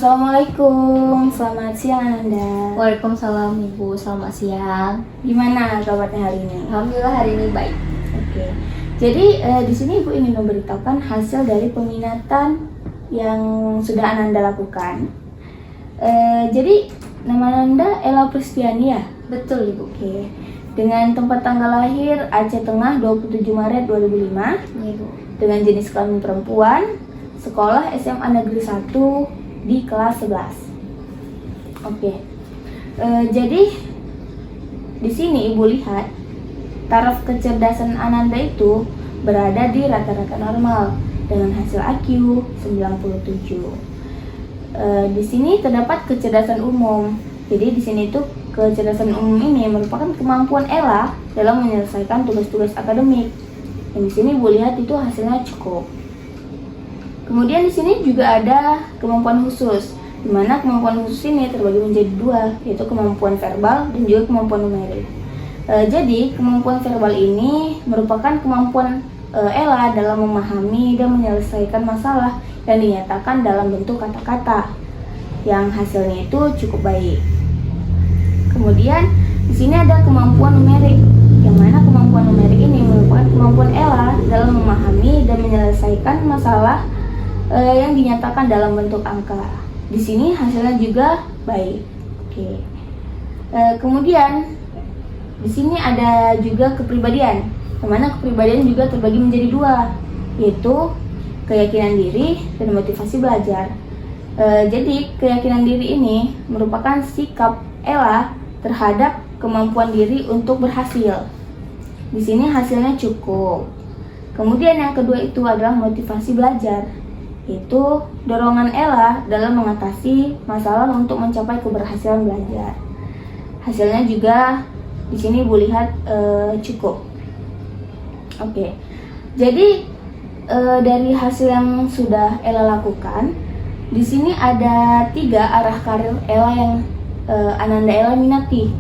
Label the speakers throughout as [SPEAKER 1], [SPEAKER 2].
[SPEAKER 1] Assalamualaikum, selamat siang Anda.
[SPEAKER 2] Waalaikumsalam Ibu, selamat siang.
[SPEAKER 1] Gimana kabarnya hari ini?
[SPEAKER 2] Alhamdulillah hari ini baik.
[SPEAKER 1] Oke. Jadi di sini Ibu ingin memberitahukan hasil dari peminatan yang sudah Ananda lakukan. Jadi nama Anda Ella Pristiani ya?
[SPEAKER 2] Betul Ibu.
[SPEAKER 1] Oke. Dengan tempat tanggal lahir Aceh Tengah 27 Maret 2005.
[SPEAKER 2] Iya Ibu.
[SPEAKER 1] Dengan jenis kelamin perempuan, sekolah SMA Negeri 1 di kelas 11. Oke. Jadi di sini Ibu lihat taraf kecerdasan Ananda itu berada di rata-rata normal dengan hasil IQ 97. Di sini terdapat kecerdasan umum. Jadi di sini itu kecerdasan umum ini merupakan kemampuan Ella dalam menyelesaikan tugas-tugas akademik. Dan di sini Ibu lihat itu hasilnya cukup. Kemudian di sini juga ada kemampuan khusus, di mana kemampuan khusus ini terbagi menjadi dua, yaitu kemampuan verbal dan juga kemampuan numerik. Jadi kemampuan verbal ini merupakan kemampuan Ella dalam memahami dan menyelesaikan masalah yang dinyatakan dalam bentuk kata-kata, yang hasilnya itu cukup baik. Kemudian di sini ada kemampuan numerik, yang mana kemampuan numerik ini merupakan kemampuan Ella dalam memahami dan menyelesaikan masalah yang dinyatakan dalam bentuk angka. Di sini hasilnya juga baik. Oke. Kemudian di sini ada juga kepribadian, di mana kepribadian juga terbagi menjadi dua, yaitu keyakinan diri dan motivasi belajar. Jadi keyakinan diri ini merupakan sikap Ella terhadap kemampuan diri untuk berhasil. Di sini hasilnya cukup. Kemudian yang kedua itu adalah motivasi belajar, yaitu dorongan Ella dalam mengatasi masalah untuk mencapai keberhasilan belajar. Hasilnya juga di sini Ibu lihat cukup. Oke. Jadi dari hasil yang sudah Ella lakukan, di sini ada 3 arah karir Ella yang Ananda Ella minati.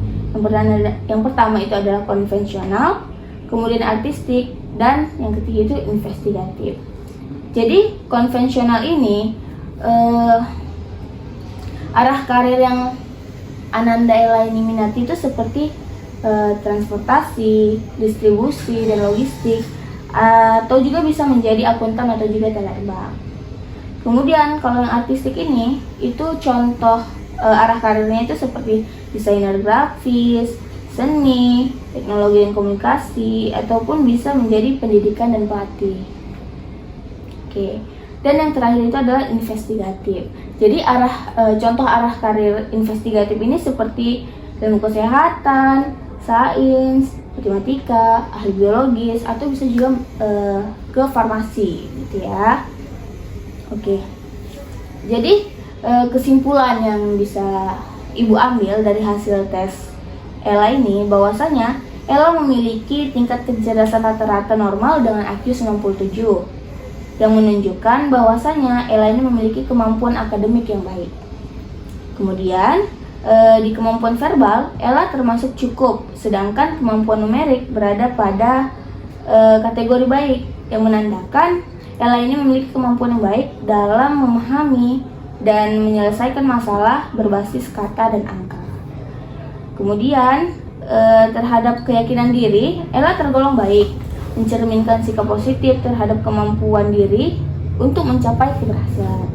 [SPEAKER 1] Yang pertama itu adalah konvensional, kemudian artistik, dan yang ketiga itu investigatif. Jadi konvensional ini arah karir yang Ananda Ella ini minati itu seperti transportasi, distribusi, dan logistik, atau juga bisa menjadi akuntan atau juga teller. Kemudian kalau yang artistik ini itu contoh arah karirnya itu seperti desainer grafis, seni, teknologi dan komunikasi, ataupun bisa menjadi pendidikan dan pelatih. Oke. Dan yang terakhir itu adalah investigatif. Jadi contoh arah karir investigatif ini seperti ilmu kesehatan, sains, matematika, ahli biologis, atau bisa juga ke farmasi, gitu ya. Oke. Jadi kesimpulan yang bisa Ibu ambil dari hasil tes Ella ini bahwasanya Ella memiliki tingkat kecerdasan rata-rata normal dengan IQ 97. Yang menunjukkan bahwasanya Ella ini memiliki kemampuan akademik yang baik. Kemudian di kemampuan verbal Ella termasuk cukup, sedangkan kemampuan numerik berada pada kategori baik, yang menandakan Ella ini memiliki kemampuan yang baik dalam memahami dan menyelesaikan masalah berbasis kata dan angka. Kemudian terhadap keyakinan diri Ella tergolong baik, mencerminkan sikap positif terhadap kemampuan diri untuk mencapai keberhasilan.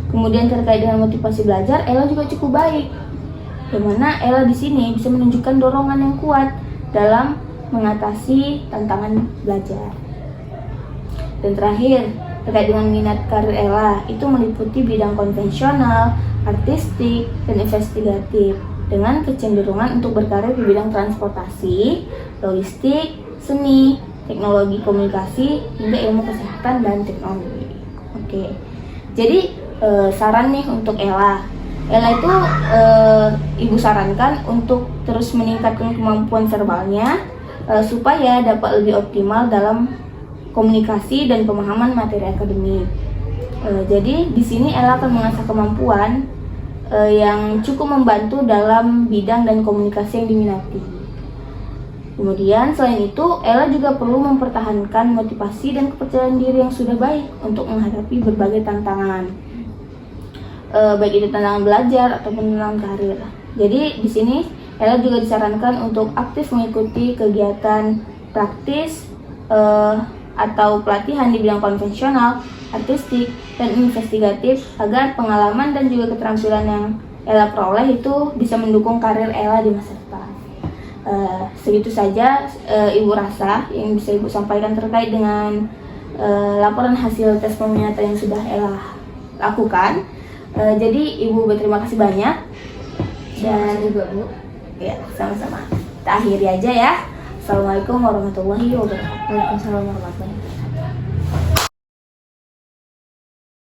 [SPEAKER 1] Kemudian terkait dengan motivasi belajar, Ella juga cukup baik, di mana Ella di sini bisa menunjukkan dorongan yang kuat dalam mengatasi tantangan belajar. Dan terakhir, terkait dengan minat karir Ella itu meliputi bidang konvensional, artistik, dan investigatif, dengan kecenderungan untuk berkarir di bidang transportasi, logistik, seni, teknologi komunikasi, hingga ilmu kesehatan dan teknologi. Oke. Jadi saran nih untuk Ella. Ella itu Ibu sarankan untuk terus meningkatkan kemampuan verbalnya supaya dapat lebih optimal dalam komunikasi dan pemahaman materi akademik. Jadi di sini Ella akan mengasah kemampuan yang cukup membantu dalam bidang dan komunikasi yang diminati. Kemudian selain itu, Ella juga perlu mempertahankan motivasi dan kepercayaan diri yang sudah baik untuk menghadapi berbagai tantangan. baik itu tentang belajar ataupun tentang karir. Jadi di sini Ella juga disarankan untuk aktif mengikuti kegiatan praktis atau pelatihan di bidang konvensional, artistik, dan investigatif agar pengalaman dan juga keterampilan yang Ella peroleh itu bisa mendukung karir Ella di masa depan. Segitu saja Ibu rasa yang bisa Ibu sampaikan terkait dengan laporan hasil tes peminatan yang sudah Ella lakukan. Jadi Ibu berterima kasih banyak dan
[SPEAKER 2] juga Bu.
[SPEAKER 1] ya sama-sama. Kita akhiri aja ya. Assalamualaikum warahmatullahi wabarakatuh.
[SPEAKER 2] Waalaikumsalam warahmatullahi wabarakatuh.